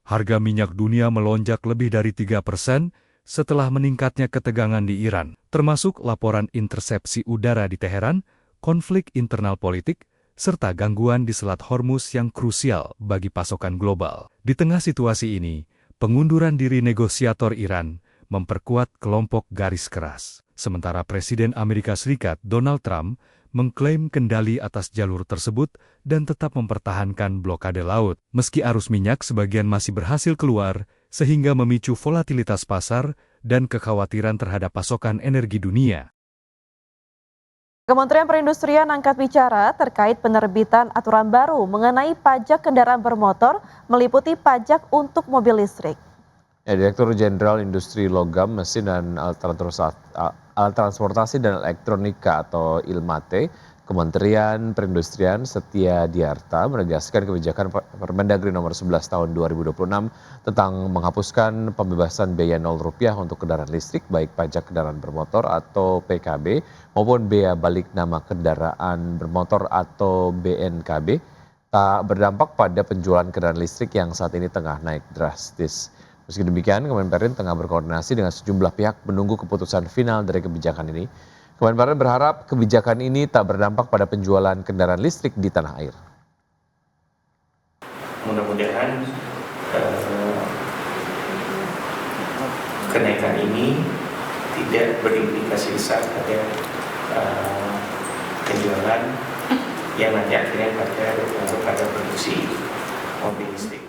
Harga minyak dunia melonjak lebih dari 3% setelah meningkatnya ketegangan di Iran, termasuk laporan intersepsi udara di Teheran, konflik internal politik, serta gangguan di Selat Hormuz yang krusial bagi pasokan global. Di tengah situasi ini, pengunduran diri negosiator Iran memperkuat kelompok garis keras. Sementara Presiden Amerika Serikat Donald Trump mengklaim kendali atas jalur tersebut dan tetap mempertahankan blokade laut. Meski arus minyak sebagian masih berhasil keluar, sehingga memicu volatilitas pasar dan kekhawatiran terhadap pasokan energi dunia. Kementerian Perindustrian angkat bicara terkait penerbitan aturan baru mengenai pajak kendaraan bermotor meliputi pajak untuk mobil listrik. Direktur Jenderal Industri Logam, Mesin dan Alat Transportasi dan Elektronika atau ILMATE, Kementerian Perindustrian Setia Diarta menegaskan kebijakan Permendagri nomor 11 tahun 2026 tentang menghapuskan pembebasan biaya Rp0 untuk kendaraan listrik baik pajak kendaraan bermotor atau PKB maupun bea balik nama kendaraan bermotor atau BNKB tak berdampak pada penjualan kendaraan listrik yang saat ini tengah naik drastis. Meski demikian, Kemenperin tengah berkoordinasi dengan sejumlah pihak menunggu keputusan final dari kebijakan ini. Kemenperin berharap kebijakan ini tak berdampak pada penjualan kendaraan listrik di tanah air. Mudah-mudahan kenaikan ini tidak berimplikasi besar pada penjualan yang nanti akhirnya pada produksi mobil listrik.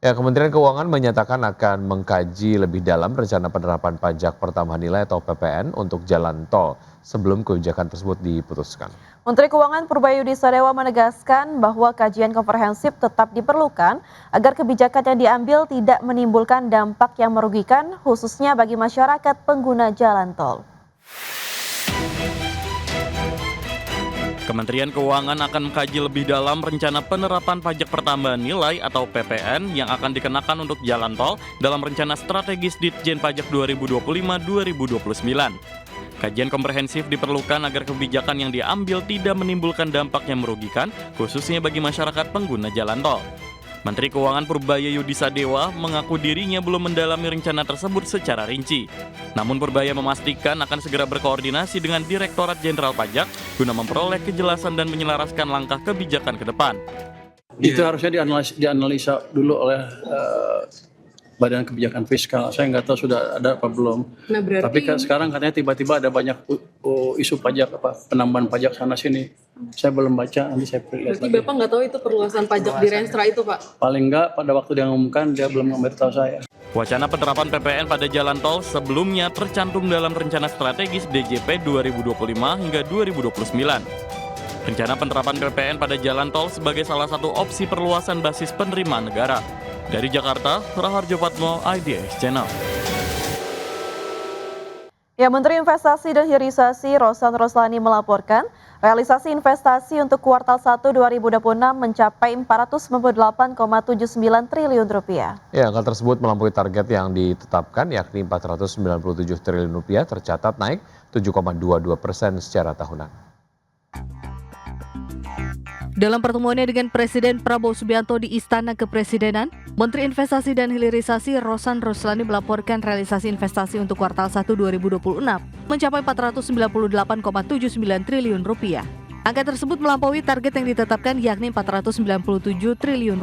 Kementerian Keuangan menyatakan akan mengkaji lebih dalam rencana penerapan pajak pertambahan nilai atau PPN untuk jalan tol sebelum kebijakan tersebut diputuskan. Menteri Keuangan Purbayudhi Sadewa menegaskan bahwa kajian komprehensif tetap diperlukan agar kebijakan yang diambil tidak menimbulkan dampak yang merugikan khususnya bagi masyarakat pengguna jalan tol. Kementerian Keuangan akan mengkaji lebih dalam rencana penerapan pajak pertambahan nilai atau PPN yang akan dikenakan untuk jalan tol dalam rencana strategis Ditjen Pajak 2025-2029. Kajian komprehensif diperlukan agar kebijakan yang diambil tidak menimbulkan dampak yang merugikan, khususnya bagi masyarakat pengguna jalan tol. Menteri Keuangan Purbayudhi Sadewa mengaku dirinya belum mendalami rencana tersebut secara rinci. Namun Purbaya memastikan akan segera berkoordinasi dengan Direktorat Jenderal Pajak guna memperoleh kejelasan dan menyelaraskan langkah kebijakan ke depan. Itu harusnya dianalisa dulu oleh Badan Kebijakan Fiskal. Saya nggak tahu sudah ada apa belum. Nah, berarti... Tapi sekarang katanya tiba-tiba ada banyak isu pajak, penambahan pajak sana sini. Saya belum baca, nanti saya lihat lagi. Bapak nggak tahu itu perluasan pajak di Renstra itu, Pak? Paling nggak pada waktu dia mengumumkan dia belum memberitahu saya. Wacana penerapan PPN pada jalan tol sebelumnya tercantum dalam rencana strategis DJP 2025 hingga 2029. Rencana penerapan PPN pada jalan tol sebagai salah satu opsi perluasan basis penerimaan negara. Dari Jakarta, Raharjo Patmo, IDX Channel. Menteri Investasi dan Hilirisasi Rosan Roslani melaporkan, realisasi investasi untuk kuartal 1 2026 mencapai Rp498,79 triliun. Angka tersebut melampaui target yang ditetapkan, yakni Rp497 triliun tercatat naik 7,22% secara tahunan. Dalam pertemuannya dengan Presiden Prabowo Subianto di Istana Kepresidenan, Menteri Investasi dan Hilirisasi Rosan Roslani melaporkan realisasi investasi untuk kuartal 1 2026 mencapai Rp498,79 triliun. Angka tersebut melampaui target yang ditetapkan yakni Rp497 triliun,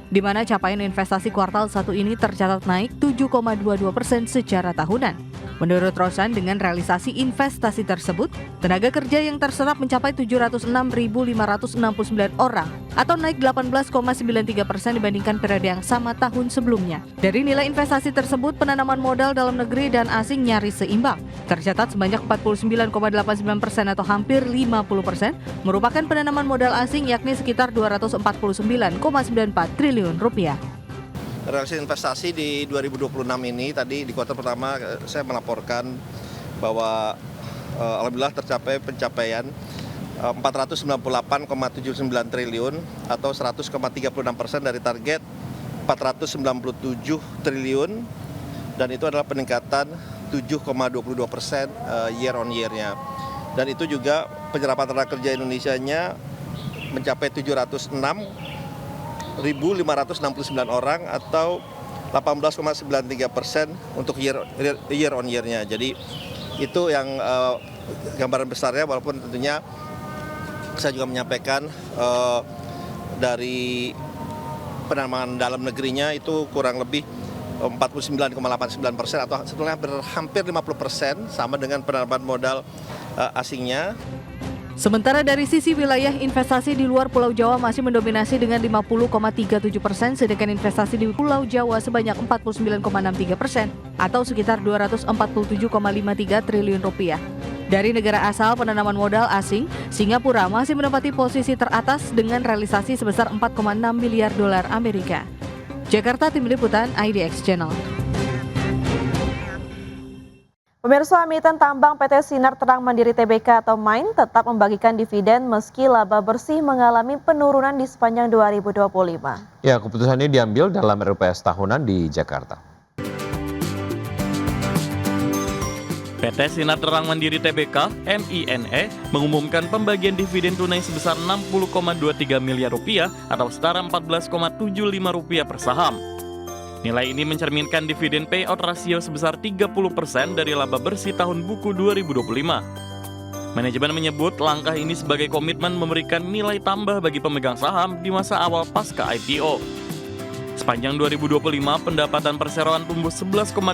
di mana capaian investasi kuartal 1 ini tercatat naik 7,22% secara tahunan. Menurut Rosan, dengan realisasi investasi tersebut, tenaga kerja yang terserap mencapai 706.569 orang atau naik 18,93% dibandingkan periode yang sama tahun sebelumnya. Dari nilai investasi tersebut, penanaman modal dalam negeri dan asing nyaris seimbang. Tercatat sebanyak 49,89% atau hampir 50% merupakan penanaman modal asing yakni sekitar Rp249,94 triliun. Realisasi investasi di 2026 ini tadi di kuartal pertama saya melaporkan bahwa alhamdulillah tercapai pencapaian 498,79 triliun atau 100,36% dari target 497 triliun dan itu adalah peningkatan 7,22% year on year-nya. Dan itu juga penyerapan tenaga kerja Indonesianya mencapai 706,569 1.569 orang atau 18,93% untuk year on year-nya. Jadi itu yang gambaran besarnya, walaupun tentunya saya juga menyampaikan dari penambangan dalam negerinya itu kurang lebih 49,89% atau sebetulnya hampir 50% sama dengan penambahan modal asingnya. Sementara dari sisi wilayah, investasi di luar Pulau Jawa masih mendominasi dengan 50,37%, sedangkan investasi di Pulau Jawa sebanyak 49,63% atau sekitar 247,53 triliun rupiah. Dari negara asal penanaman modal asing, Singapura masih menempati posisi teratas dengan realisasi sebesar 4,6 miliar dolar Amerika. Jakarta, Tim Liputan IDX Channel. Pemirsa, emiten tambang PT Sinar Terang Mandiri Tbk atau MIND tetap membagikan dividen meski laba bersih mengalami penurunan di sepanjang 2025. Ya, keputusan ini diambil dalam RUPS tahunan di Jakarta. PT Sinar Terang Mandiri Tbk (MINE) mengumumkan pembagian dividen tunai sebesar 60,23 miliar rupiah atau setara 14,75 rupiah per saham. Nilai ini mencerminkan dividen payout rasio sebesar 30% dari laba bersih tahun buku 2025. Manajemen menyebut langkah ini sebagai komitmen memberikan nilai tambah bagi pemegang saham di masa awal pasca IPO. Sepanjang 2025, pendapatan perseroan tumbuh 11,8%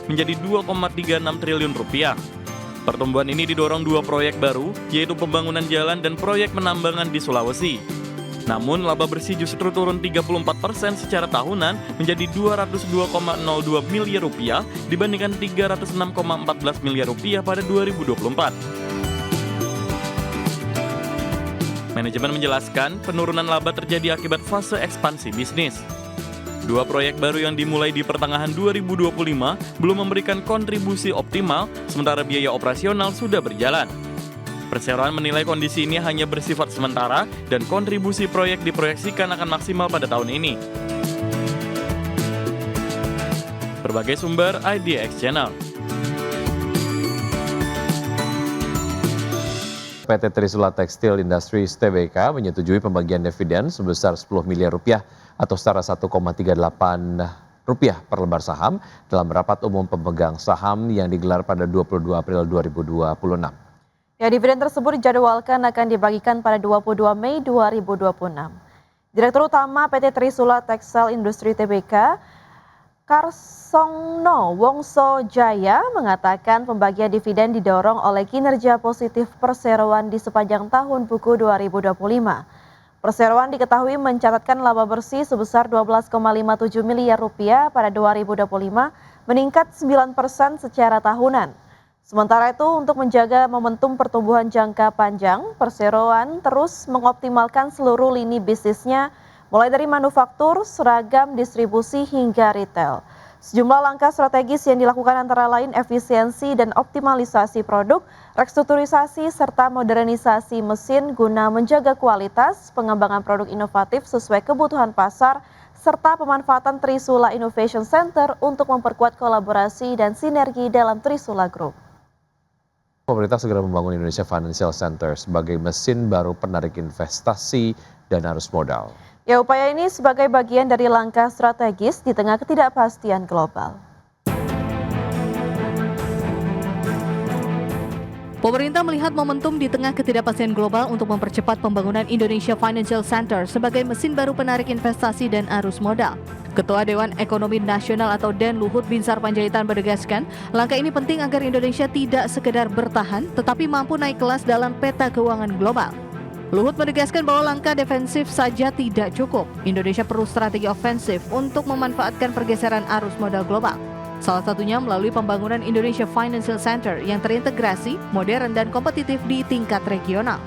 menjadi 2,36 triliun rupiah. Pertumbuhan ini didorong dua proyek baru, yaitu pembangunan jalan dan proyek menambangan di Sulawesi. Namun, laba bersih justru turun 34% secara tahunan menjadi 202,02 miliar rupiah dibandingkan 306,14 miliar rupiah pada 2024. Manajemen menjelaskan penurunan laba terjadi akibat fase ekspansi bisnis. Dua proyek baru yang dimulai di pertengahan 2025 belum memberikan kontribusi optimal, sementara biaya operasional sudah berjalan. Perseroan menilai kondisi ini hanya bersifat sementara dan kontribusi proyek diproyeksikan akan maksimal pada tahun ini. Berbagai sumber IDX Channel. PT Trisula Tekstil Industries Tbk menyetujui pembagian dividen sebesar 10 miliar rupiah atau setara 1,38 rupiah per lembar saham dalam rapat umum pemegang saham yang digelar pada 22 April 2026. Ya, dividen tersebut dijadwalkan akan dibagikan pada 22 Mei 2026. Direktur Utama PT Trisula Tekstil Industri Tbk, Karsongno Wongso Jaya, mengatakan pembagian dividen didorong oleh kinerja positif perseroan di sepanjang tahun buku 2025. Perseroan diketahui mencatatkan laba bersih sebesar 12,57 miliar rupiah pada 2025, meningkat 9% secara tahunan. Sementara itu, untuk menjaga momentum pertumbuhan jangka panjang, perseroan terus mengoptimalkan seluruh lini bisnisnya, mulai dari manufaktur, seragam, distribusi, hingga retail. Sejumlah langkah strategis yang dilakukan antara lain efisiensi dan optimalisasi produk, restrukturisasi, serta modernisasi mesin guna menjaga kualitas, pengembangan produk inovatif sesuai kebutuhan pasar, serta pemanfaatan Trisula Innovation Center untuk memperkuat kolaborasi dan sinergi dalam Trisula Group. Pemerintah segera membangun Indonesia Financial Center sebagai mesin baru penarik investasi dan arus modal. Ya, upaya ini sebagai bagian dari langkah strategis di tengah ketidakpastian global. Pemerintah melihat momentum di tengah ketidakpastian global untuk mempercepat pembangunan Indonesia Financial Center sebagai mesin baru penarik investasi dan arus modal. Ketua Dewan Ekonomi Nasional atau DEN Luhut Binsar Panjaitan menegaskan, langkah ini penting agar Indonesia tidak sekedar bertahan, tetapi mampu naik kelas dalam peta keuangan global. Luhut menegaskan bahwa langkah defensif saja tidak cukup. Indonesia perlu strategi ofensif untuk memanfaatkan pergeseran arus modal global. Salah satunya melalui pembangunan Indonesia Financial Center yang terintegrasi, modern, dan kompetitif di tingkat regional.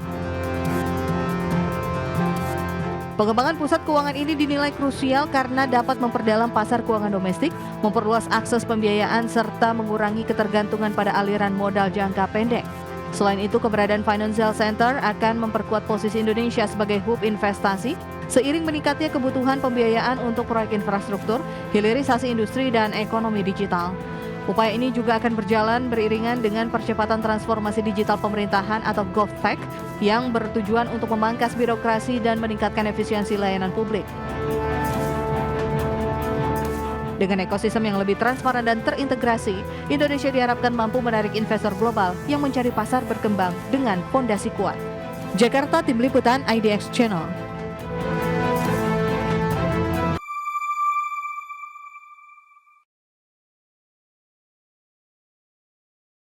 Pengembangan pusat keuangan ini dinilai krusial karena dapat memperdalam pasar keuangan domestik, memperluas akses pembiayaan, serta mengurangi ketergantungan pada aliran modal jangka pendek. Selain itu, keberadaan Financial Center akan memperkuat posisi Indonesia sebagai hub investasi, seiring meningkatnya kebutuhan pembiayaan untuk proyek infrastruktur, hilirisasi industri, dan ekonomi digital. Upaya ini juga akan berjalan beriringan dengan percepatan transformasi digital pemerintahan atau GovTech yang bertujuan untuk memangkas birokrasi dan meningkatkan efisiensi layanan publik. Dengan ekosistem yang lebih transparan dan terintegrasi, Indonesia diharapkan mampu menarik investor global yang mencari pasar berkembang dengan fondasi kuat. Jakarta, Tim Liputan IDX Channel.